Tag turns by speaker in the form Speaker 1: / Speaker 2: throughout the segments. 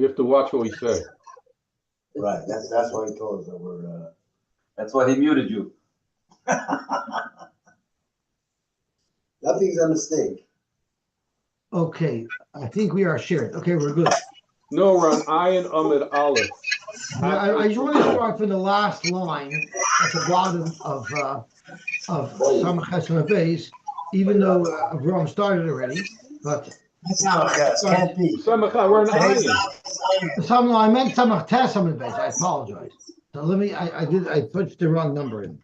Speaker 1: We have to watch what we say.
Speaker 2: Right. That's why he told us that we're.
Speaker 3: That's why he muted you.
Speaker 2: Nothing's a mistake.
Speaker 4: Okay, I think we are shared. Okay, we're good.
Speaker 1: No, we're on Ayin Amid Aleph.
Speaker 4: I just want to start from the last line at the bottom of Samach base, even though Avram started already. But
Speaker 2: That's not can't be.
Speaker 1: Samacha, we're on Ayin.
Speaker 4: I meant Samach Samach base. I apologize. So let me. I put the wrong number in.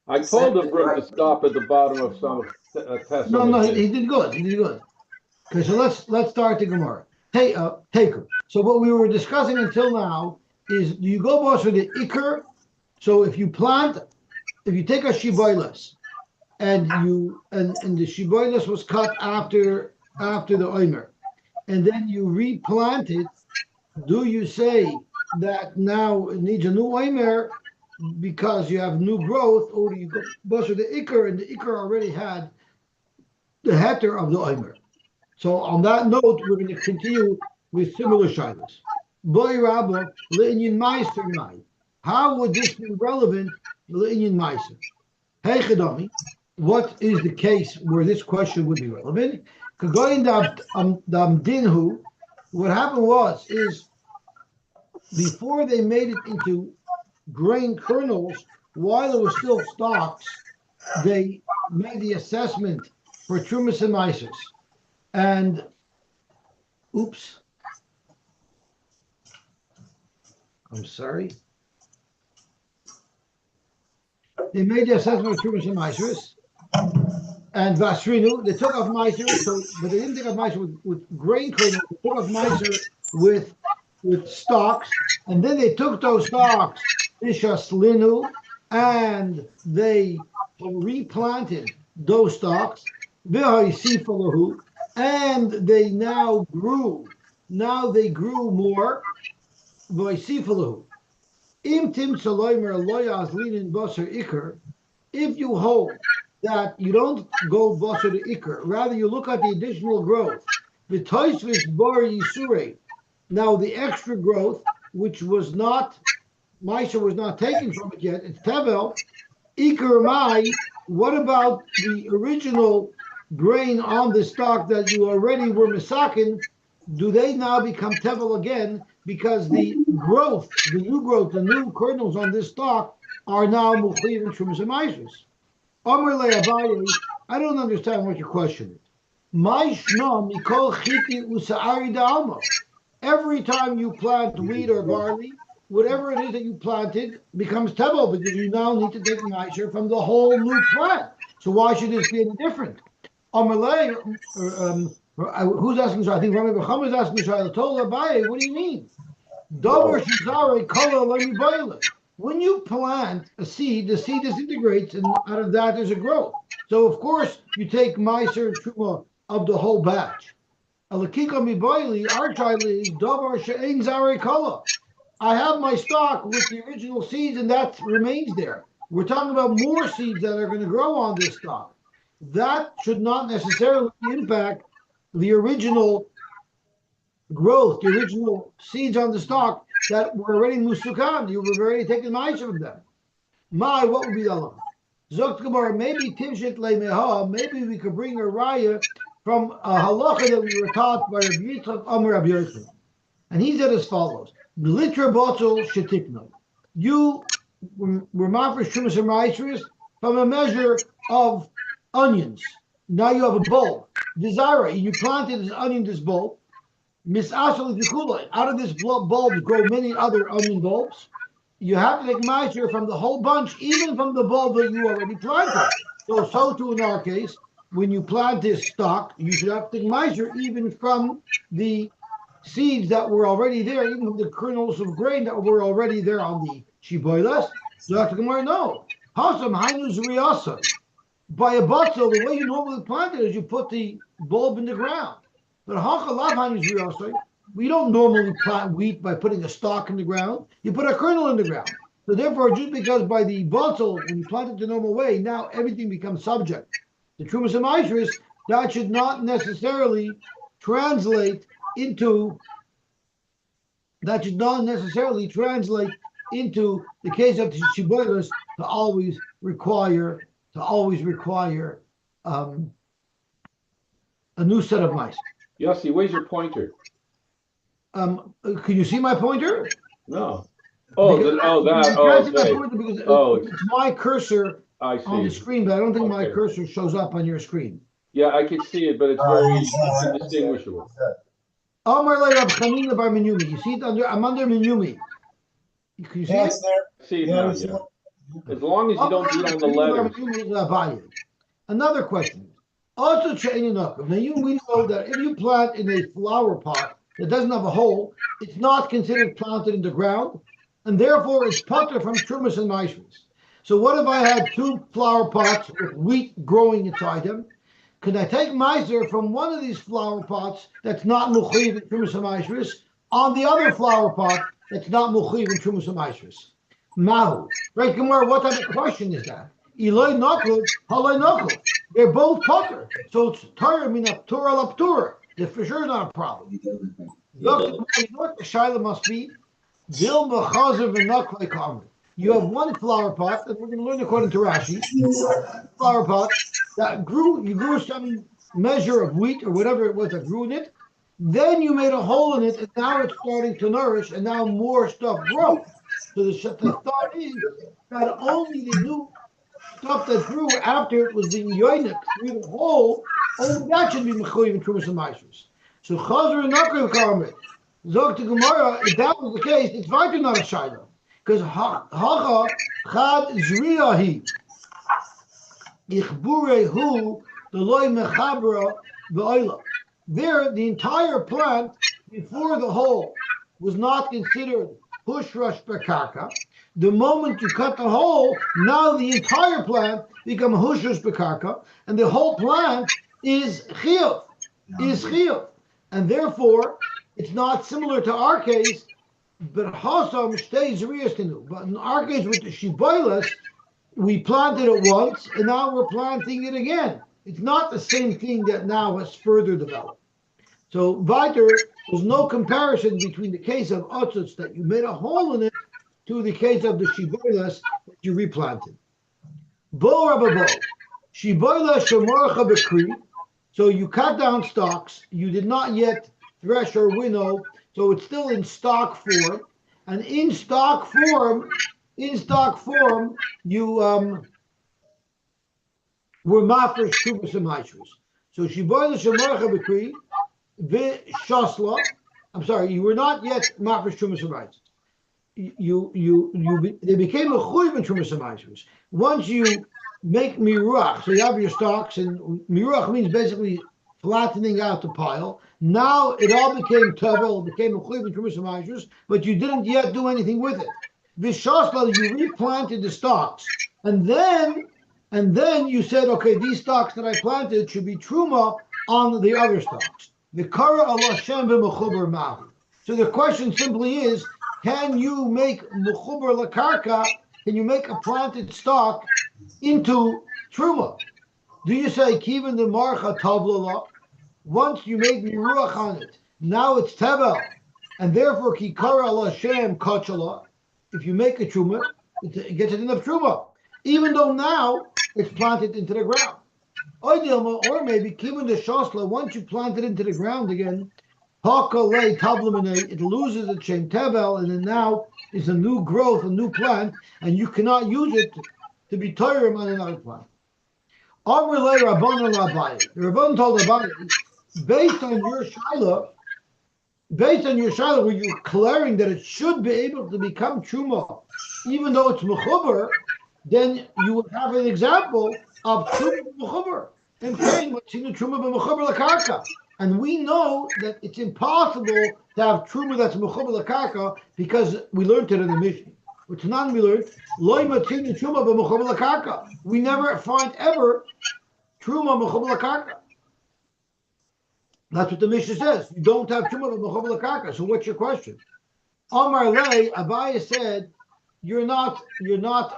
Speaker 1: I told the room to stop at the bottom of Samach
Speaker 4: No, he did good. He did good. Okay, so let's start the Gemara. Take her. So what we were discussing until now is, do you go boss for the Iker? So if you take a shiboilas and the shiboilas was cut after the omer, and then you replant it, do you say that now it needs a new omer because you have new growth, or do you go boss for the Iker, and the Iker already had the heter of the omer? So on that note, we're going to continue with similar shilas. Boy Rabba, Le'inyin Meiser Mai. How would this be relevant to Le'inyin Meiser? Hey Chedami, what is the case where this question would be relevant? Kagoyin dam dinhu, what happened is before they made it into grain kernels, while it was still stalks, they made the assessment for Trumas and Meisers. And oops, I'm sorry. They made the assessment of Trumas and Meisers, and Vasrinu. They took off Meiser, but they didn't take off Meiser with grain kernels. They took off Meiser with stalks, and then they took those stalks, Ishaslinu, and they replanted those stalks. And they now grew. Now they grew more. If you hold that you don't go basar to ikar, rather you look at the additional growth. Now the extra growth, which was not, Maisha was not taken from it yet, it's tevel. Ikar mai, what about the original grain on the stalk that you already were misakin? Do they now become tevel again because the new growth, the new kernels on this stalk are now mukhir and trumas and maishas? Amar le Abaye, I don't understand what your question is. Maishna mikol chiti usaari da'alma. Every time you plant wheat or barley, whatever it is that you planted becomes tevel because you now need to take maisha from the whole new plant. So why should this be any different? Amalei, who's asking? I think Rami Bacham is asking. Told Abaye, what do you mean? When you plant a seed, the seed disintegrates, and out of that there's a growth. So of course you take meiser and truma of the whole batch. Our child is davar she'ein zarei kala. I have my stock with the original seeds, and that remains there. We're talking about more seeds that are going to grow on this stock. That should not necessarily impact the original growth, the original seeds on the stalk that were already musukan. You were already taking ma'aseh of them. What would be the law? Zokt Gemara, maybe Timshit le'meha, maybe we could bring a raya from a halacha that we were taught by Rabbi Yitzchak Amar Rabbi Yosy. And he said as follows: Litra bottle shetikno. You were mafresh trumas and ma'aseh from a measure of onions. Now you have a bulb. Desire, you planted this onion, this bulb. Out of this bulb grow many other onion bulbs. You have to take ma'aseh from the whole bunch, even from the bulb that you already planted. So too in our case, when you plant this stock, you should have to take ma'aseh even from the seeds that were already there, even from the kernels of grain that were already there on the shiboilas. So Dr. Gemara, no. Hasam hainus riyasa. By a bottle, the way you normally plant it is you put the bulb in the ground. But we don't normally plant wheat by putting a stalk in the ground. You put a kernel in the ground. So therefore, just because by the bottle, when you plant it the normal way, now everything becomes subject. The trumas and maishris, that should not necessarily translate into that should not necessarily translate into the case of Shiboros to always require a new set of mice.
Speaker 1: Yossi, where's your pointer?
Speaker 4: Can you see my pointer?
Speaker 1: No.
Speaker 4: Because
Speaker 1: That.
Speaker 4: you
Speaker 1: Oh,
Speaker 4: can't see my
Speaker 1: okay.
Speaker 4: pointer because
Speaker 1: Oh.
Speaker 4: it's my cursor
Speaker 1: I
Speaker 4: on the
Speaker 1: see.
Speaker 4: screen, but I don't think my
Speaker 1: Okay.
Speaker 4: cursor shows up on your screen.
Speaker 1: Yeah, I can see it, but it's very indistinguishable.
Speaker 4: Amar le Rav Chanina bar Menyumi. You see it under? I'm under Menyumi. Can you see it?
Speaker 1: See it now, yeah. As long as you don't beat on the letters.
Speaker 4: Another question. Also, we know that if you plant in a flower pot that doesn't have a hole, it's not considered planted in the ground, and therefore it's putter from trumas and maishras. So what if I had two flower pots with wheat growing inside them? Could I take meiser from one of these flower pots that's not muchiv in trumas and maishras on the other flower pot that's not muchiv in trumas and maishras? Mahu. Right, Gemara, what type of question is that? Eloi knuckle, haloi knuckle. They're both putter. So it's Torah mina Torah laptura. They're for sure not a problem. You know what the shaila must be? Dil mechazer v'naklei kamer. You have one flower pot, and we're going to learn according to Rashi. Flower pot that you grew some measure of wheat or whatever it was that grew in it. Then you made a hole in it, and now it's starting to nourish, and now more stuff grows. So the thought is that only the new stuff that grew after it was being yoinik through the hole, only that should be mechuyev in trumas and maishras. So chazer and nakrav karmit. Zog to Gemara, if that was the case, it's right not a shayla. Because hacha chad zriyahi ichburehu the loy mechabra v'oila. There, the entire plant before the hole was not considered push rush bekarka. The moment you cut the hole, now the entire plant becomes hush rush bekarka, and the whole plant is chiyuv, and therefore it's not similar to our case. But hasam stays riyastinu. But in our case with the shiboilas, we planted it once, and now we're planting it again. It's not the same thing that now has further developed. So weiter, there's no comparison between the case of otzutz that you made a hole in it to the case of the shiboilas that you replanted. Bo rababo, shiboilas shemorcha bekri. So you cut down stalks. You did not yet thresh or winnow, so it's still in stalk form. And in stalk form, you were mafresh shubas and maishras. So shiboilas shemorcha bekri. V'shasla, I'm sorry, you were not yet mafresh trumas and maishras. They became a chuyev in trumas and maishras. Once you make miruach, so you have your stalks, and miruach means basically flattening out the pile. Now it all became tevel, became a chuyev in trumas and maishras, but you didn't yet do anything with it. V'shasla, you replanted the stalks, and then you said, okay, these stalks that I planted should be truma on the other stalks. The kara Allah Shem b'mechuber mahu. So the question simply is, can you make mechuber lakarka? Can you make a planted stalk into truma? Do you say kiven the marcha tavlala? Once you made miruach on it, now it's tevel, and therefore ki kara Allah Shem kachala. If you make a truma, it gets it in the truma, even though now it's planted into the ground. Or maybe given the shosla, once you plant it into the ground again, it loses its shem tevel, and then now it's a new growth, a new plant, and you cannot use it to be toirim on another plant. The Rabban told Abaye, based on your shaila, where you're declaring that it should be able to become truma, even though it's mechuber, then you would have an example of truma b'mechuber, and saying what's in the truma b'mechuber lakarka. And we know that it's impossible to have truma that's mechuber lakarka because we learned it in the Mishnah. Which none we learned, loy matzinu truma b'mechuber lakarka. We never find ever truma mechuber lakarka. That's what the Mishnah says. You don't have truma b'mechuber lakarka. So what's your question? Amar lei, Abaye said, you're not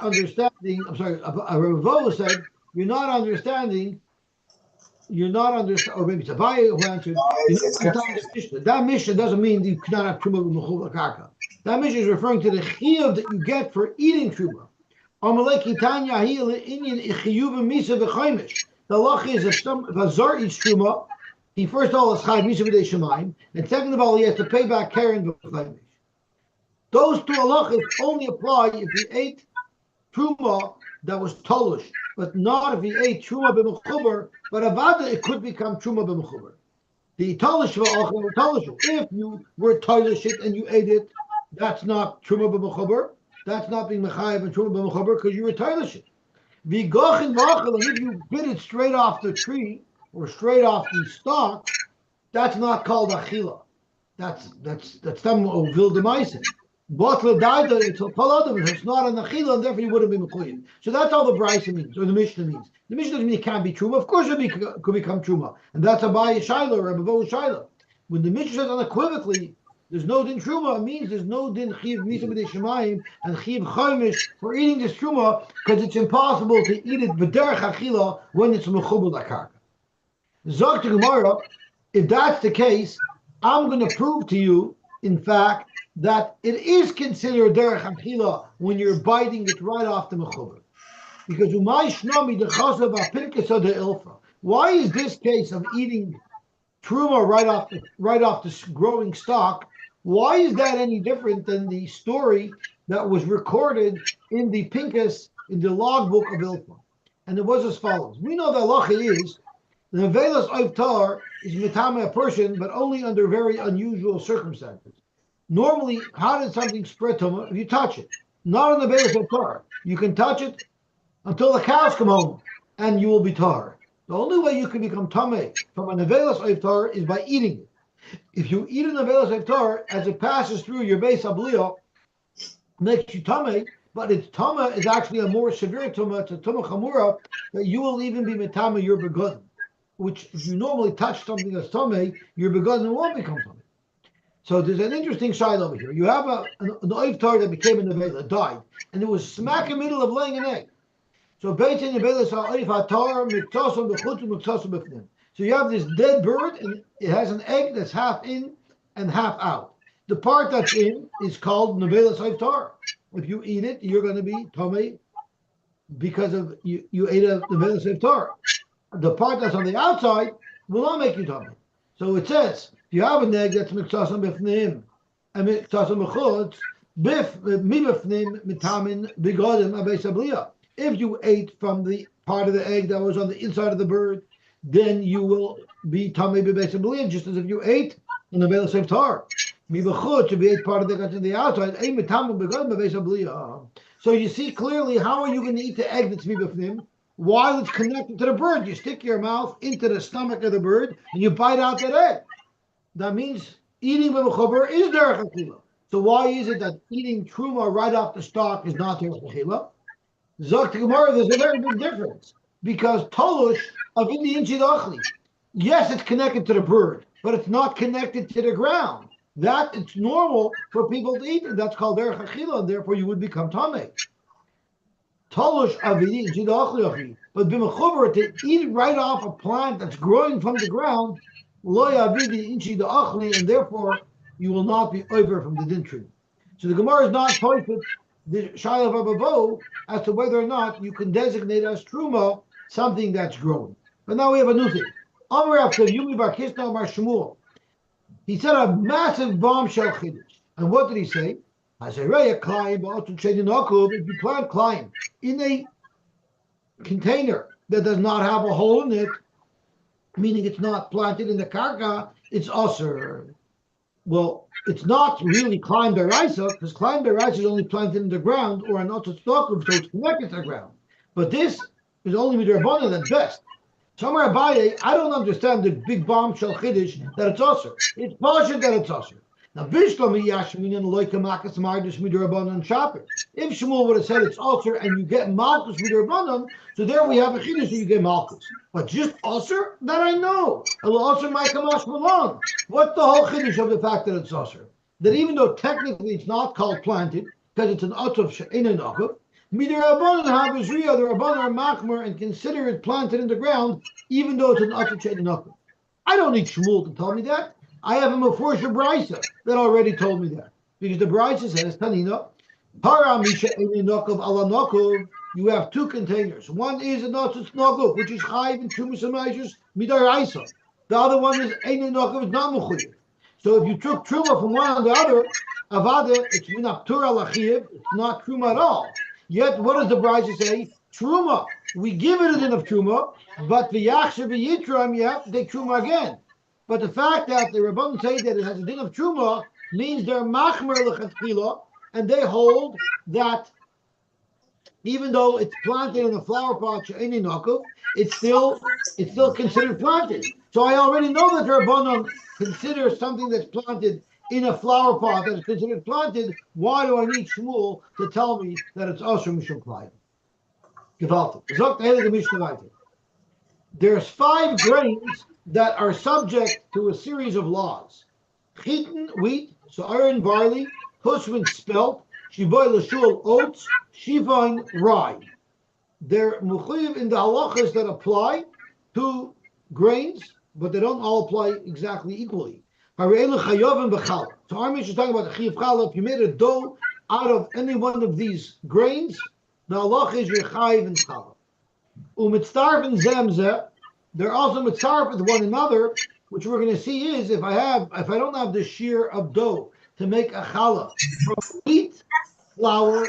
Speaker 4: understanding. I'm sorry, Ravo said, you're not understanding you're not understanding, or maybe it's Abaye who answered, you're
Speaker 2: It's
Speaker 4: not understanding the Mishnah. That Mishnah doesn't mean that you cannot have Truma b'mechubal karka. That Mishnah is referring to the chiyuv that you get for eating Truma. The law is if a zar eats Truma, he first of all is chayv misa b'dei shemayim, and second of all he has to pay back keren b'chaymish. Those two halachas only apply if he ate Truma that was tolush, but not if he ate Truma b'mechuber, but avada it could become Truma b'mechuber. The tolush v'achel tolush. If you were tolush it and you ate it, that's not Truma b'mechuber. That's not being mechayev and Truma b'mechuber because you were tolush it. V'gochin v'achel, and if you bit it straight off the tree or straight off the stalk, that's not called achila. That's some ovil demaisen. Bottle died until it's not an achila, and therefore you wouldn't be mechuyev. So that's all the brisa means, or the Mishnah means. The Mishnah doesn't mean it can't be truma. Of course, it could become truma, and that's Abaye Shaila or Abavo Shaila. When the Mishnah says unequivocally, there's no din truma, it means there's no din chiv misa b'dei shemayim and chiv chaimish for eating this truma because it's impossible to eat it b'derech achila when it's mechubel lakarka. Zok to Gemara, if that's the case, I'm going to prove to you, in fact, that it is considered derech achila when you're biting it right off the mechuber. Because umay shnami dechasav apirkasa de ilfa. Why is this case of eating truma right off the growing stalk? Why is that any different than the story that was recorded in the Pinkas in the logbook of Ilfa? And it was as follows: we know that halacha is the nevelas oivtar is mitame a person, but only under very unusual circumstances. Normally, how does something spread tumah? If you touch it, not on the nevelas oivtar. You can touch it until the cows come home, and you will be tar. The only way you can become tameh from a nevelas oivtar is by eating it. If you eat a nevelas oivtar, as it passes through your base abliya, makes you tameh, but its tameh is actually a more severe tumah. It's a tumah chamura that you will even be metame your begotten. Which, if you normally touch something that's tameh, your begotten won't become tameh. So there's an interesting side over here. You have an oivtar that became a nevela, died, and it was smack in the middle of laying an egg. So beitin nevelas ha'oif hatar miktasam b'chutz miktasam b'fnim. So you have this dead bird, and it has an egg that's half in and half out. The part that's in is called nevelas oivtar. If you eat it, you're going to be tameh because of you ate a nevelas oivtar. The part that's on the outside will not make you tameh. So it says if you have an egg that's miktasam b'fnim and miktasam b'chutz mi b'fnim mitamin bigodim abeis abliya. If you ate from the part of the egg that was on the inside of the bird, then you will be tamei b'beis abliya, just as if you ate on the nevelas oivtar. Mi b'chutz, to be ate part of the that's on the outside, ein mitamim begodim abeis abliya. So you see clearly, how are you going to eat the egg that's mi b'fnim while it's connected to the bird? You stick your mouth into the stomach of the bird and you bite out that egg. That means eating b'mechuber is derech achila. So why is it that eating truma right off the stalk is not derech achila? Zok to Gemara, there's a very big difference, because tolush of Indian chidachli, yes, it's connected to the bird, but it's not connected to the ground. That it's normal for people to eat, and that's called derech achila, and therefore you would become tameh. Tolush of Indian chidachli, but b'mechuber, to eat it right off a plant that's growing from the ground, lo yavidi inchi da'achli, and therefore you will not be over from the din tree. So the Gemara is not perfect. The Shaila of Abavo as to whether or not you can designate as truma something that's growing. But now we have a new thing. Amar after Yumi Bar Kisna Amar Shmuel. He said a massive bombshell chiddush. And what did he say? If you plant klein in a container that does not have a hole in it, meaning it's not planted in the karka, it's usher. Well, it's not really Klein Beraisa, because Klein Beraisa is only planted in the ground or an Otostokum, so it's connected to the ground. But this is only Midrabanan at best. Somewhere Abaye, I don't understand the big bombshell chiddush that it's usher. It's partial that it's usher. Now, Bishlami Yashmin and Loikamakas Mardus Midrabanan Shapir. If Shmuel would have said it's usher and you get Malkus Midrabanan, so there we have a chiddush that you get Malkus. But just usher, that I know. Usher might come Malon. What's the whole chiddush of the fact that it's usher? That even though technically it's not called planted, because it's an otov she'ein akov, Midir Rabbanan Habizriya, the Rabbanan are machmer and consider it planted in the ground, even though it's an utter chain enough. I don't need Shmuel to tell me that. I have a Meforsha Brisa that already told me that. Because the Brisa says, Tanina, Para Misha Nokov ala Nokov, you have two containers. One is a Notzitz Nokov, which is Chayiv and Trumas and Meishers, Midar Isa. The other one is Ein Nokov, it's not Mechuyev. So if you took Truma from one on the other, Avada, it's Minaptur ala Chayiv, it's not Truma at all. Yet, what does the Brisa say? Truma. We give it a din of Truma, but the Yachshav Yitram, you have to take Truma again. But the fact that the Rabbanan say that it has a din of Truma means they're machmer lechatchila, and they hold that even though it's planted in a flower pot, it's still considered planted. So I already know that the Rabbanan considers something that's planted in a flower pot that is considered planted. Why do I need Shmuel to tell me that it's Asher Mishum Klayim? There's 5 grains that are subject to a series of laws. Chitin, wheat, iron, barley, Hushman, spelt, Shiboy, Lashul, oats, Shivon, rye. They're mechuyev in the halachas that apply to grains, but they don't all apply exactly equally. So our Mishnah is talking about the chiyav challah. If you made a dough out of any one of these grains, the halach is you're chayiv in challah. Umitzarf and zemzeh, they're also mitzarf with one another, which we're going to see is if I don't have the shear of dough to make a challah from wheat flour,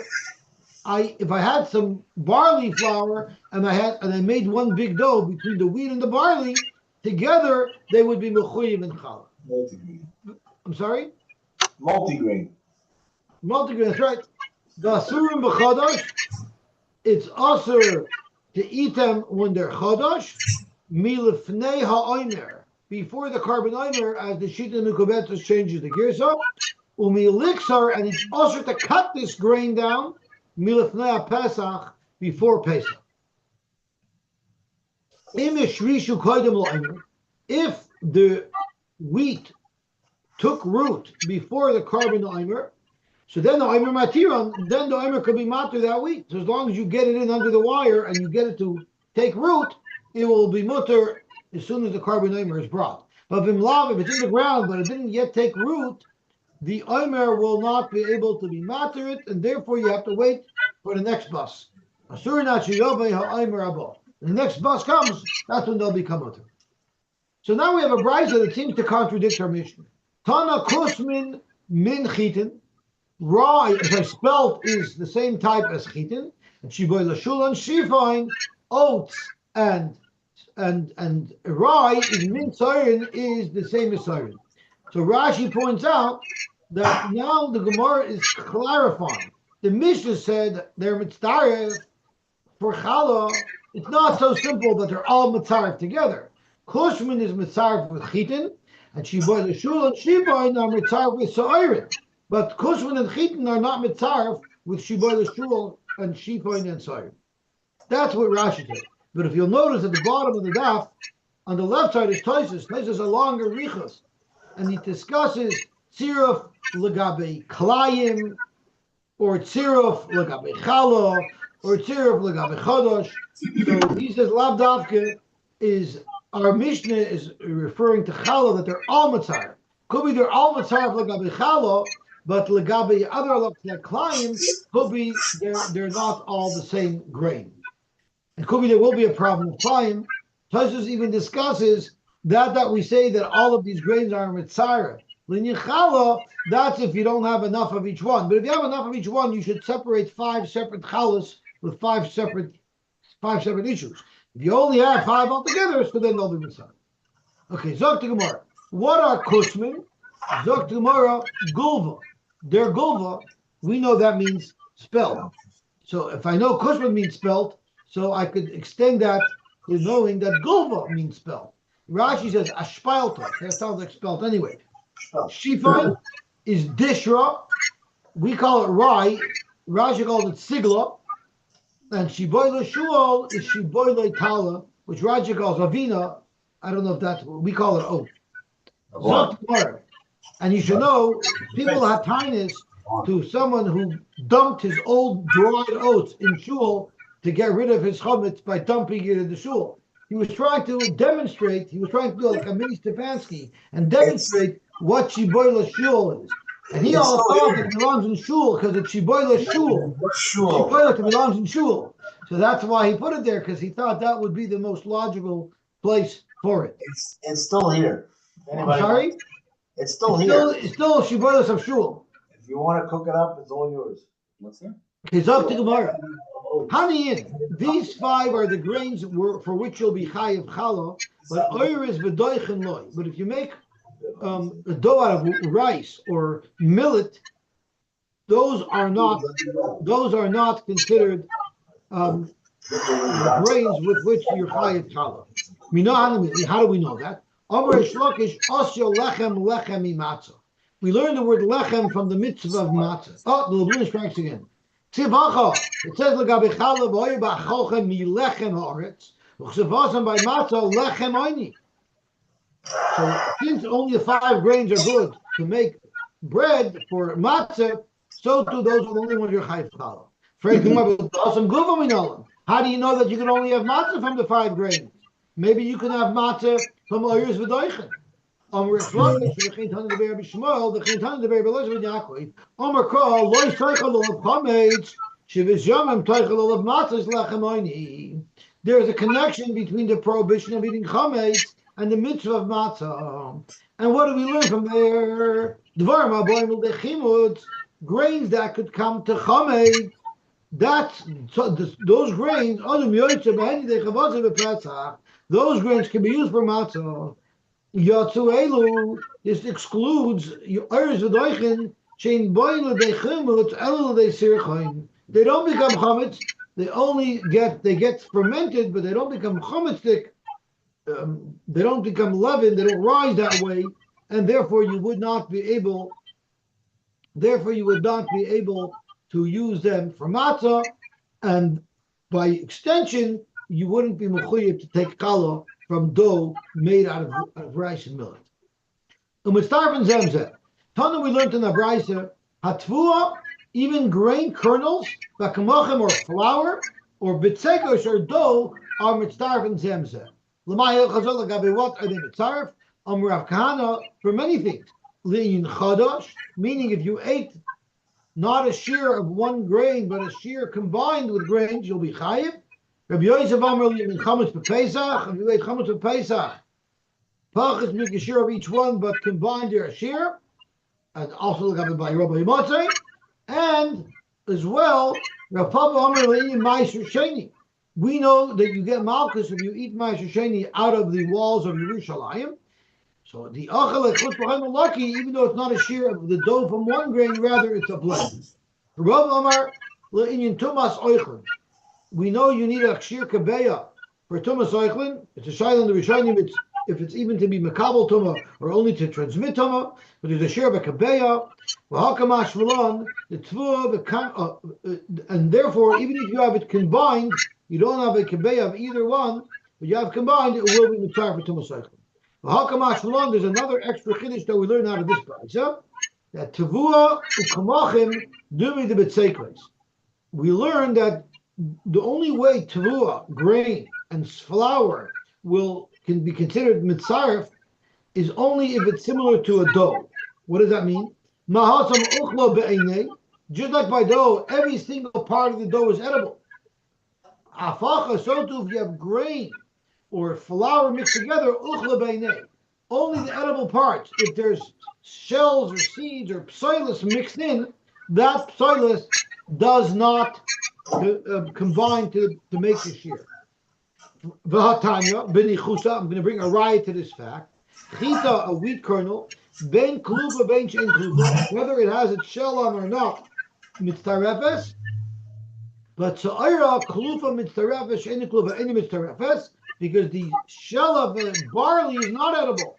Speaker 4: if I had some barley flour and I made one big dough between the wheat and the barley, together they would be mechuyev in challah.
Speaker 2: Multigrain.
Speaker 4: I'm sorry?
Speaker 2: Multigrain.
Speaker 4: Multigrain, that's right. The asurim b'chodosh, it's asur to eat them when they're chodosh, milifnei ha'omer, before the carbon omer, as the Shita Nukobetzos changes the girsa, umilixar, and it's asur to cut this grain down, milifnei ha'pesach, before Pesach. If the wheat took root before the carbon omer, so then the omer matiron, then the omer could be matir that wheat. So as long as you get it in under the wire and you get it to take root, it will be mutter as soon as the carbon omer is brought. But if it's in the ground but it didn't yet take root, the omer will not be able to be matir it, and therefore you have to wait for the next bus. The next bus comes, that's when they'll become mutter. So now we have a brisa that seems to contradict our Mishnah. Tana kusmin min chitin. Rye, as I spelt, is the same type as chitin. And shiboy lashul and shifine, oats and rye is min siren is the same as siren. So Rashi points out that now the Gemara is clarifying. The Mishnah said they're mitzaref for challah. It's not so simple that they're all mitzaref together. Kushman is mitzaref with chitin, and shiboy lashul and shifine are mitzaref with siren. But Kushman and Chitin are not mitzaref with Shiboy L'Shul and Shifoin and Sayr. That's what Rashi said. But if you'll notice at the bottom of the daf, on the left side is Tosis. Tosis is a longer Richos. And he discusses Tziruf L'gabe Klayim, or Tziruf L'gabe Chala, or Tziruf L'gabe Chodosh. So he says Lav Davke is, our Mishnah is referring to Chala, that they're all mitzaref. Could be they're all mitzaref L'gabe Chala, but legabe other like Klayim, could be they're not all the same grain. It could be there will be a problem with Klayim. Tosus even discusses that we say that all of these grains are mitzaref. L'nichala, that's if you don't have enough of each one. But if you have enough of each one, you should separate 5 separate chalas with 5 separate issues. If you only have 5 altogether, so then they'll be mitzaref. Okay, Zok to Gemara. What are kusmin? Zok to Gemara, gulva. Their gulva, we know that means spelled. So if I know kushman means spelled, so I could extend that to knowing that gulva means spelled. Rashi says ashpalta. That sounds like spelled anyway. Shifon is dishra. We call it rye. Rashi calls it sigla. And shiboy l'shuol is shiboy l'tala, which Rashi calls avina. I don't know if that's what we call it oat. Zot. And you should know, people have tinus, to someone who dumped his old dried oats in shul to get rid of his chametz by dumping it in the shul. He was trying to demonstrate, he was trying to do like a mini Stefanski and demonstrate what Shiboila shul is. And he all thought that it belongs in shul because it's Shiboila shul. Shiboila belongs in shul. So that's why he put it there, because he thought that would be the most logical place for it.
Speaker 2: It's still here.
Speaker 4: I'm sorry?
Speaker 2: It's still here.
Speaker 4: It's still Shiboila of shul.
Speaker 2: If you want to cook it up, it's all yours.
Speaker 3: What's that?
Speaker 4: Kizok to Gemara. Haniyin, these 5 are the grains for which you'll be chayiv challah, but oir is v'doichen loy. But if you make a dough out of rice or millet, those are not considered grains with which you're chayiv challah. How do we know that? We learn the word lechem from the mitzvah of matzah. Oh, the Leblin strikes again. It says "Legabe challah v'oyer ba'achochem milechem haaretz, v'chsevasam by matzah lechem oini." So since only the 5 grains are good to make bread for matzah, so too those are the only ones you're chayiv challah. How do you know that you can only have matzah from the 5 grains? Maybe you can have matzah from oyers v'doichen. Omer Shlokish, v'chein tana deber b'Shmuel, v'chein tana deber b'Elazar v'Yaakov. Omer Kol, loy toichel olav chametz, sheviz yomim toichel olav matzah lechem oini. There is a connection between the prohibition of eating chametz and the mitzvah of matzah. And what do we learn from there? Dvarim aboim l'dechimut, grains that could come to chametz. Those grains, those grains can be used for matzah. Yotsu elu, this excludes oirs v'doichen shein boile dechimut elu de'sirchaim. They don't become chametz. They get fermented, but they don't become chametzdik. They don't become leavened. They don't rise that way, and therefore you would not be able. Therefore, you would not be able to use them for matzah, and by extension, you wouldn't be mechuyev to take challah from dough made out of rice and millet. U'mitzarfen zemzeh. Tana we learned in the brayso, hatvua, even grain kernels, bakamochem or flour, or bitzekos or dough are mitzarfen zemzeh. L'mayel chazol agabe what are they mitzarf? Rav Kahana for many things. Le'in chadash, meaning if you ate not a shear of one grain, but a shear combined with grains, you'll be chayiv. Rabbi Yosy Amar in chametz b'Pesach, if you ate chametz b'Pesach, pachas make a shear of each one, but combined they're a shear, and also look at by Rabbi Motzei, and as well, Rav Papa Amar in Ma'aser Sheni. We know that you get malchus if you eat Ma'aser Sheni out of the walls of Yerushalayim. So the achal echutz b'chaim lucky, even though it's not a shear of the dough from one grain, rather it's a blend. Rav Amar le'inyan tumas oichlin. We know you need a shear kabeya for tumas oichlin. It's a shayla in the Rishonim. If it's even to be makabel tuma or only to transmit tuma, but there's a shear of a kabeya. V'hakamash v'lon the tvua and therefore even if you have it combined, you don't have a kabeya of either one, but you have combined, it will be mitzvah for tumas oichlin. There's another extra chiddush that we learn out of this brayso, that tavua u'kamachim dumi de b'tzeikos. We learn that the only way tavua, grain, and flour can be considered mitzaref is only if it's similar to a dough. What does that mean? Mahasam uchlo be'einei. Just like by dough, every single part of the dough is edible. Afacha, so too, if you have grain or flour mixed together, uchla beinei. Only the edible parts. If there's shells or seeds or psoilus mixed in, that psoilus does not combine to make the shear. V'hatanya b'nichusa. I'm going to bring a raya to this fact. Chita, a wheat kernel, ben kluba ben shein kluba, whether it has its shell on or not, mitzarefes. But sa'ira klufa mitzarefes shein kluba any mitzarefes, because the shell of the barley is not edible.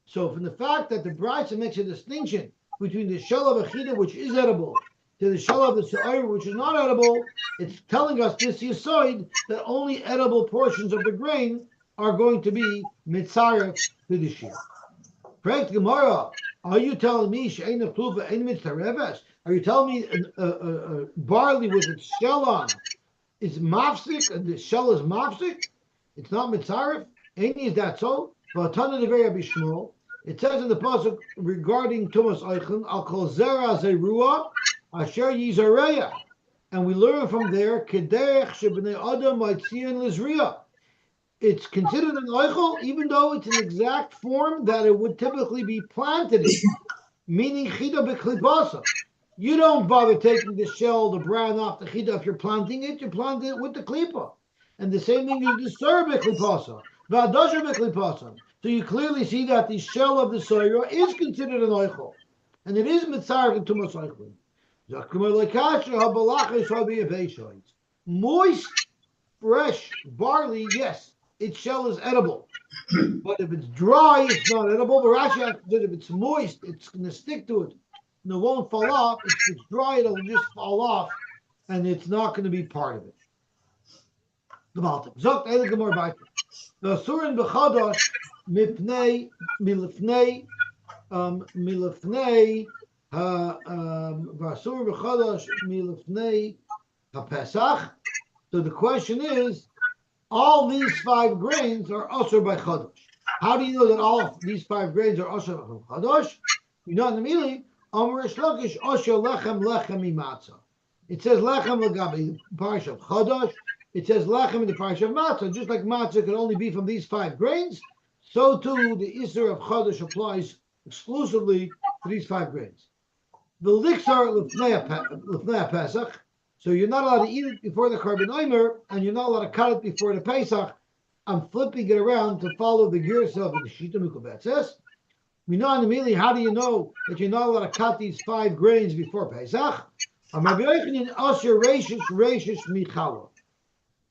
Speaker 4: So from the fact that the brayso makes a distinction between the shell of a chida, which is edible, to the shell of the sa'ira, which is not edible, it's telling us this yisoid that only edible portions of the grain are going to be mitzaref to the shear. Frank Gemara, are you telling me she'ein pluva ein mitzareves? Are you telling me barley with its shell on is mafsik and the shell is mafsik? It's not mitzaref. Any is that so? But it says in the pasuk regarding Tumas Eichen, Al Kol Zera Zerua Asher Yizareya, and we learn from there Kederech Shebnei Adam Maitzion Lizriya. It's considered an Eichel, even though it's an exact form that it would typically be planted in, meaning Chida B'Klipasa. You don't bother taking the shell, the bran off the Chida if you're planting it, you plant it with the Klipa. And the same thing is the Sur B'Klipasa, V'Adosha B'Klipasa. So you clearly see that the shell of the soya is considered an Eichel, and it is Mitzaref and Tumas Eichel. Moist, fresh barley, yes, its shell is edible. But if it's dry, it's not edible. But Rashi, if it's moist, it's going to stick to it. And it won't fall off. If it's dry, it'll just fall off, and it's not going to be part of it. Zogt Eile Gemor Baiter. The Surin B'Chadosh Mipnei Milifnei Vasur B'Chadosh Milifnei HaPesach. So the question is, all these 5 grains are usher by Chadosh. How do you know that all these 5 grains are usher by Chadosh? You know immediately, Amr Shlokish usher lechem imatzah. It says lechem legabi parsha of Chadosh. It says lechem in the parsha of matzah. Just like matzah can only be from these 5 grains, so too the Isser of Chadosh applies exclusively to these 5 grains. The liksar lefnei Pesach. So you're not allowed to eat it before the Karban Omer, and you're not allowed to cut it before the Pesach. I'm flipping it around to follow the Girsa of the Shita Mukabetzes. We know immediately, how do you know that you're not allowed to cut these 5 grains before Pesach?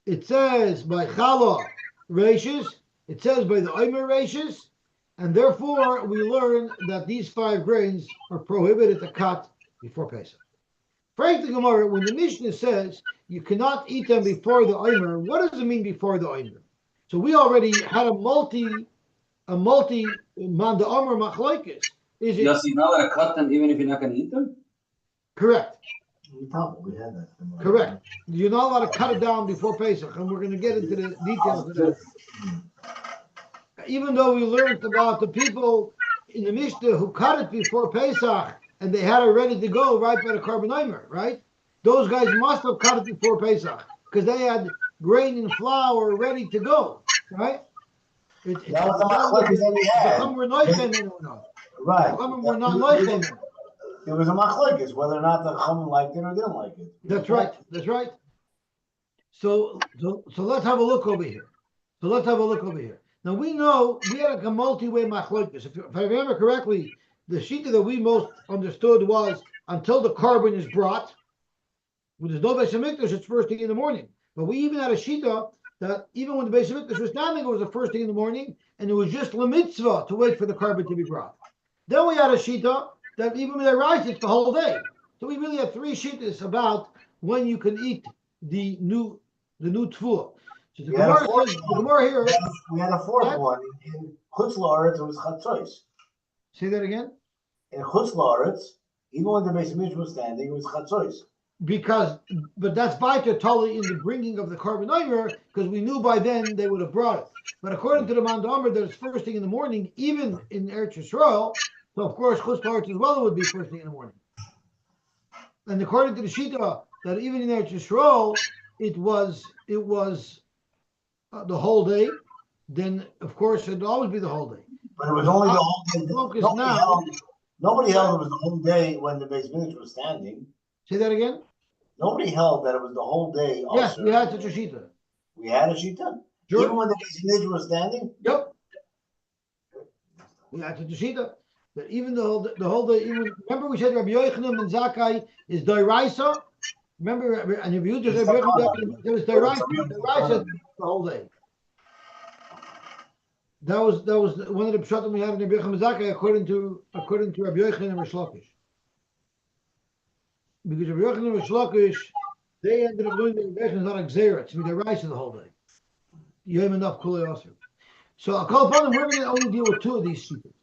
Speaker 4: It says by Chala Rashis, it says by the Omer Rashis, and therefore we learn that these 5 grains are prohibited to cut before Pesach. Frank the Gemara, when the Mishnah says you cannot eat them before the Omer, what does it mean before the Omer? So we already had a multi Manda Omer Machlokes. Is it?
Speaker 3: Yosy, you're not allowed to cut them even if you're not going to eat them?
Speaker 4: Correct.
Speaker 2: We had that.
Speaker 4: Correct. You're not allowed to cut it down before Pesach, and we're going to get into the details of that. Even though we learned about the people in the Mishnah who cut it before Pesach, and they had it ready to go right by the Karban Omer, right? Those guys must have cut it before Pesach because they had grain and flour ready to go, right?
Speaker 2: That was the machlokes that we had. Right.
Speaker 4: We're not noichen.
Speaker 2: There was a machlokes whether or not the Chachamim liked it or didn't like it.
Speaker 4: That's right. That's right. So let's have a look over here. Now we know we had a multi-way machlokes. If I remember correctly, the shita that we most understood was until the carbon is brought. When there's no Beis Hamikdash, it's first thing in the morning. But we even had a shita that even when the Beis Hamikdash was standing, it was the first thing in the morning, and it was just lemitzvah to wait for the carbon to be brought. Then we had a shita that even when they rise, it's the whole day. So we really have 3 shitas about when you can eat the new tfuah. So the Gemara here.
Speaker 2: We had a 4th one in Chutz La'aretz. It was Chatzos.
Speaker 4: Say that again.
Speaker 2: In Chutz La'aretz, even when the Beis Hamikdash was standing, it was Chatzos.
Speaker 4: But that's Baita totally in the bringing of the Karban Omer, because we knew by then they would have brought it. But according to the Manda Omer, that it's first thing in the morning, even in Eretz Yisrael. So of course, Chutz La'aretz as well, it would be first thing in the morning. And according to the Shita, that even in Eretz Yisrael, it was the whole day. Then of course it'd always be the whole day.
Speaker 2: But it was only the whole day. Nobody held it was the whole day when the Beis Hamikdash was standing.
Speaker 4: Say that again.
Speaker 2: Nobody held that it was the whole day. Also.
Speaker 4: Yes, we had such a shita.
Speaker 2: We had a shita? Sure. Even when the Beis Hamikdash was standing?
Speaker 4: Yep. We had such a shita. That even the whole day, remember we said Rabbi Yochanan and Zakkai is Doiraisa? Remember, and if you just Rabbi Yochanan, it was Doiraisa the whole day. That was one of the pshatim we had in Rabbi Yochanan and Zakkai according to Rabbi Yochanan and Rish Lakish. Because Rabbi Yochanan and Rish Lakish, they ended up doing the Rebbe not a Xeretz, with the rice the whole day. Yom enough Kulei Osir. So I'll call upon them, we're going to only deal with 2 of these shittas.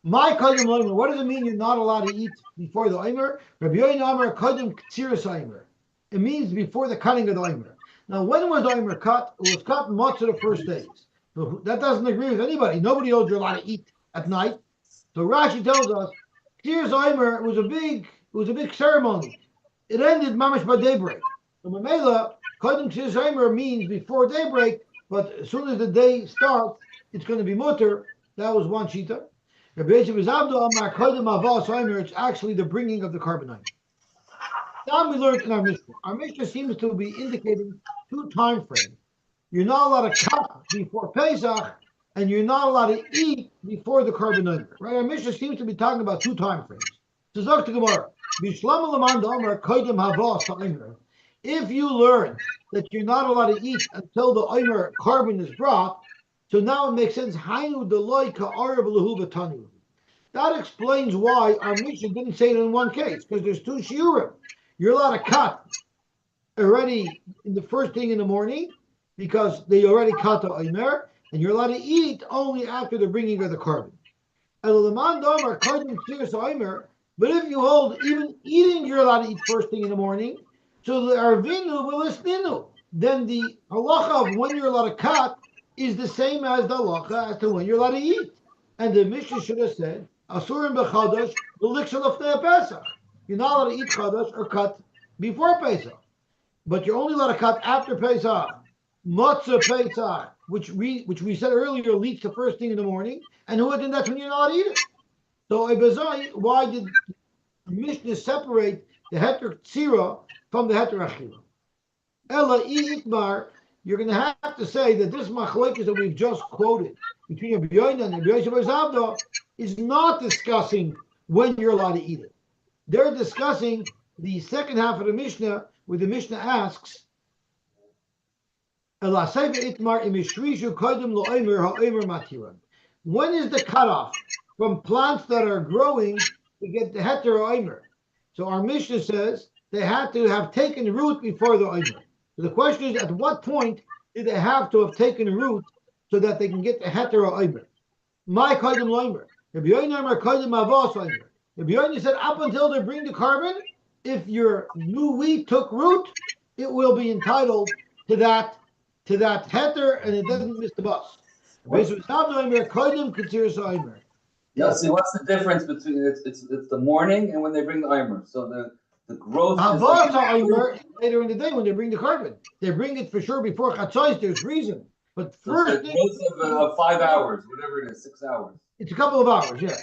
Speaker 4: My kodim loimer. What does it mean you're not allowed to eat before the oimer? Rabbi Yoina Amar kodim ktsiras oimer. It means before the cutting of the oimer. Now, when was the oimer cut? It was cut matzah the first days. So that doesn't agree with anybody. Nobody owes you allowed to eat at night. So Rashi tells us, ktsiras oimer was a big ceremony. It ended mamash by daybreak. So Mamela, kodim ktsiras oimer means before daybreak, but as soon as the day starts, it's going to be mutter. That was one shita. It's actually the bringing of the carbonite. Now we learned in our Mishnah. Our Mishnah seems to be indicating two time frames. You're not allowed to cut before Pesach, and you're not allowed to eat before the carbonite. Right? Our Mishnah seems to be talking about two time frames. So Dr. Gemara, if you learn that you're not allowed to eat until the Omer carbon is brought, so now it makes sense. That explains why our Mishnah didn't say it in one case, because there's two shiurim. You're allowed to cut already in the first thing in the morning, because they already cut the Omer, and you're allowed to eat only after the bringing of the carbon. But if you hold even eating, you're allowed to eat first thing in the morning. So the arvinu v'lisninu, then the halacha of when you're allowed to cut is the same as the halacha as to when you're allowed to eat. And the Mishnah should have said, Asurim b'chadash v'liksha lefnei Pesach. You're not allowed to eat chadash or cut before Pesach, but you're only allowed to cut after Pesach. Matzah Pesach, which we said earlier, leads to first thing in the morning, and then that's when you're not allowed to eat it. So why did the Mishnah separate the heter tzira from the heter achila? Ella itmar, you're going to have to say that this machlekes that we've just quoted between Rabbi Yoina and Rabbi Yosy bar Zabda is not discussing when you're allowed to eat it. They're discussing the second half of the Mishnah, where the Mishnah asks, when is the cutoff from plants that are growing to get the heter or omer? So our Mishnah says they had to have taken root before the omer. So the question is, at what point did they have to have taken root so that they can get the heter or omer? My kodim loimer. Rabbi Yoina kodim avos omer. Rabbi Yoina said up until they bring the carbon, if your new wheat took root, it will be entitled to that heter, and it doesn't miss the bus.
Speaker 3: Yossi, what's the difference between it's the morning and when they bring the Eimer? So the growth
Speaker 4: is later in the day when they bring the carbon. They bring it for sure before Chatzos. There's reason, but first
Speaker 3: the growth of 5 hours, whatever it is, 6 hours.
Speaker 4: It's a couple of hours, yeah.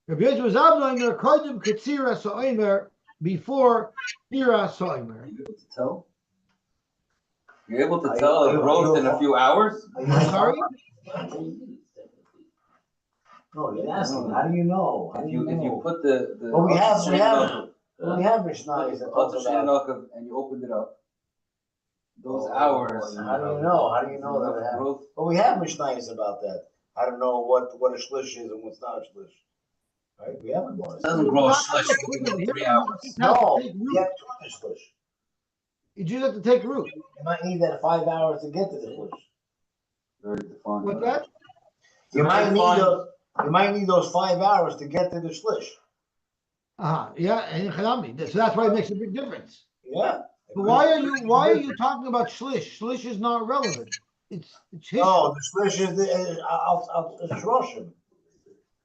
Speaker 4: Rabbi Yosy was Eimer kodim ketzira sa'omer before tira sa'omer.
Speaker 3: You able to tell? You're able to tell a growth in a few hours?
Speaker 4: Sorry?
Speaker 2: No, you're asking, how do you know?
Speaker 3: If you put the
Speaker 2: Well, we have Mishnayos that talks about.
Speaker 3: and you opened it up, those hours.
Speaker 2: How do you know? How do you know that it happened?
Speaker 3: Growth.
Speaker 2: Well, we have Mishnayos about that. I don't know what a shlish is and what's not a shlish. Right? We haven't one.
Speaker 3: It doesn't grow a shlish in 3 hours.
Speaker 2: No, you have to do the shlish.
Speaker 4: You just have to take root.
Speaker 2: You might need that 5 hours to get to the shlish.
Speaker 3: Very defined.
Speaker 4: What's that?
Speaker 2: You might need those 5 hours to get to the shlish.
Speaker 4: Yeah, and Chanami. So that's why it makes a big difference.
Speaker 2: Yeah.
Speaker 4: But why are you talking about shlish? Shlish is not relevant. It's history.
Speaker 2: No, the shlish is it's shroshim.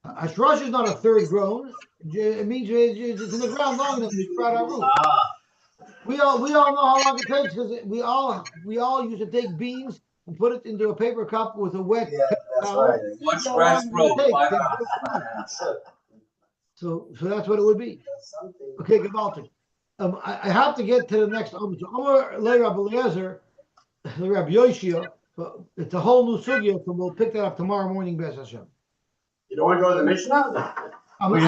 Speaker 4: A shrosh is not a third grown. It means it's in the ground long enough to sprout out root. We all know how long it takes, because we all used to take beans and put it into a paper cup with a wet
Speaker 2: That's right.
Speaker 3: Watch grass grow 5 hours.
Speaker 4: So that's what it would be. Okay, Gabalti. I have to get to the next So Amar Le Rabbi Eliezer, Le Rabbi Yoshia, but it's a whole new sugya, so we'll pick that up tomorrow morning, Be'ez Hashem.
Speaker 5: You don't want to go to the Mishnah?
Speaker 4: If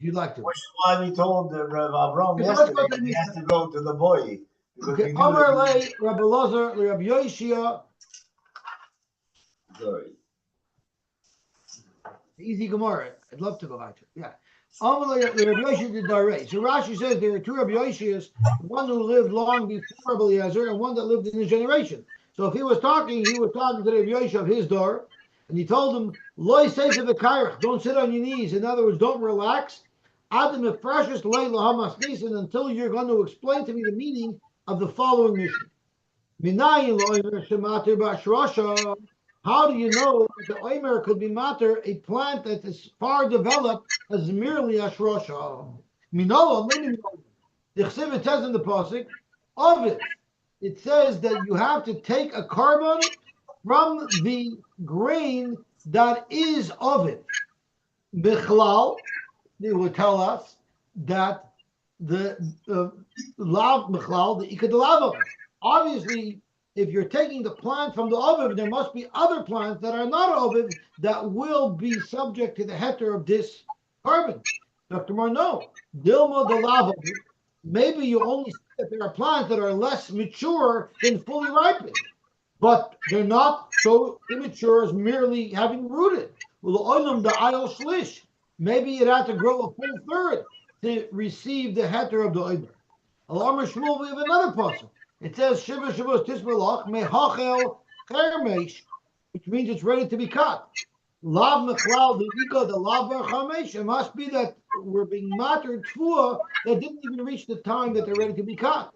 Speaker 4: you'd like to.
Speaker 2: Which is why we told Rabbi Avram yesterday he has to go to the boy.
Speaker 4: Okay, Amar Le Rabbi Eliezer, Le Rabbi Yoshia.
Speaker 2: Sorry.
Speaker 4: Easy Gemara. I'd love to go back to it. Yeah. Amar Le Rabbi Yoshia did Darei. So Rashi says there are two Rabbi Yoshias, one who lived long before Rabbi Eliezer and one that lived in his generation. So if he was talking to the Rabbi Yoshia of his door, And he told him, Loi says to the kairach, don't sit on your knees. In other words, don't relax. Adam Efreshus Leila Hamas Nisan until you're going to explain to me the meaning of the following mission. How do you know that the Omer could be matter a plant that is far developed as merely a shrosha? It says in the pasuk of it. It says that you have to take a carbon from the grain that is of it. Bichlal, they will tell us that the lav bichlal, the ikad lav. Obviously, if you're taking the plant from the oviv, there must be other plants that are not oviv that will be subject to the heter of this carbon. Dr. Mar, no. Dilma the lav. Maybe you only see that there are plants that are less mature than fully ripened, but they're not so immature as merely having rooted. Well, the ayol shlish. Maybe it had to grow a full third to receive the heter of the oimer. Al-Amr Shmuel, we have another puzzle. It says Shiva Shavuos Tismalach Mehachel Chermesh, which means it's ready to be cut. Lav Mechlal the Ika the Lav Chamesh. It must be that we're being matter tvua that didn't even reach the time that they're ready to be cut.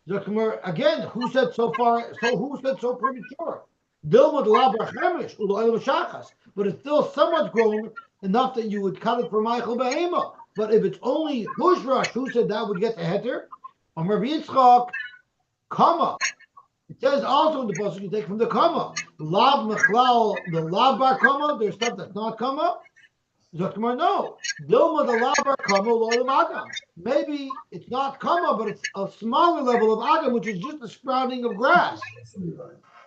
Speaker 4: Again, who said so far? So who said so premature? Dilma the Lav Chamesh Ulayim Shachas, but it's still somewhat grown enough that you would cut it for Michael Behema. But if it's only Hushrash, who said that would get the heter? Amar Yitzchak. Kama. It says also in the pasuk you take from the kama. Lav mechlal, the lav bar kama. There's stuff that's not kama. Zakmar, no. Dilma the lav bar kama loyal agam. Maybe it's not kama, but it's a smaller level of agam, which is just a sprouting of grass.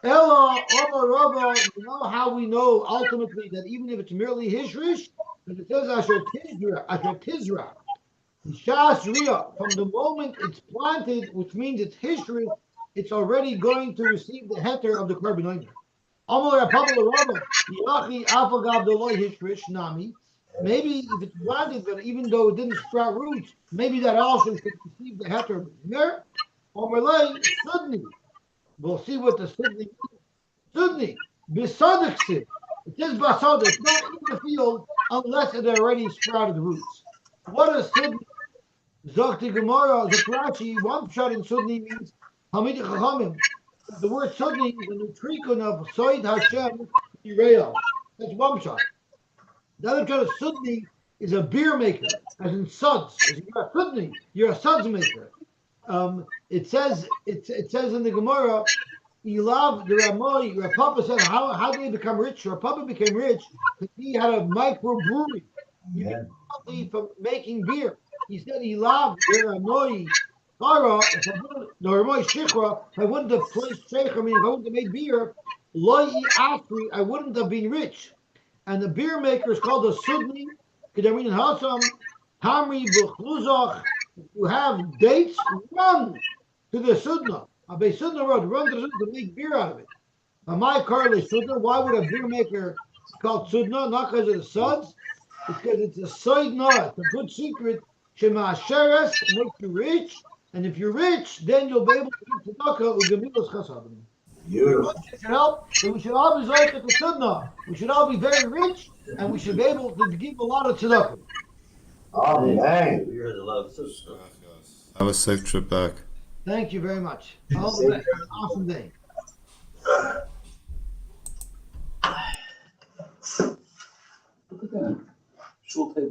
Speaker 4: Ella, Omar Rava, you know how we know ultimately that even if it's merely hishrish, but it says asher tizra. From the moment it's planted, which means it's history, it's already going to receive the heter of the carbon oimer. Maybe if it's planted, but even though it didn't sprout roots, maybe that also should receive the heter of the Sudni. We'll see what the Sudni means. Sudni, Bisadixit. It says Basada, it's not in the field unless it already sprouted roots. What is Sudni? Zokti Gemara, Zakrachi, one shot in Sudni means Hamid Chachamim. The word Sudni is a nutricon of Soid Hashem Yireah. That's one shot. The other shot of Sudni is a beer maker, as in suds. As you're a Sudni, you're a suds maker. It says in the Gemara, Ilav the Ramoy, Rav Papa said, how did he become rich? Rav Papa became rich because he had a microbrewery. You get money from making beer. He said he loved the Ramoy Shikra. If I wouldn't have placed Sheikh, meaning if I wouldn't have made beer, I wouldn't have been rich. And the beer maker is called a Sudni. Kedamin Hasam, Tamri B'chluzach. If you have dates, run to the Sudna. Abe Sudna Road, run to the Sudna to make beer out of it. My car is Sudna. Why would a beer maker called Sudna? Not because of the suds. It's because it's a side knot. It's a good secret. Shema Sheres makes you rich, and if you're rich, then you'll be able to give tzedakah ugemilos chasadim. It should help. So we should all be zoyt at the sunnah. We should all be very rich, and we should be able to give a lot of tzedakah.
Speaker 2: Oh, dang.
Speaker 6: Have a safe trip back.
Speaker 4: Thank you very much. All the best. Awesome day.
Speaker 3: Look at that. Shul table.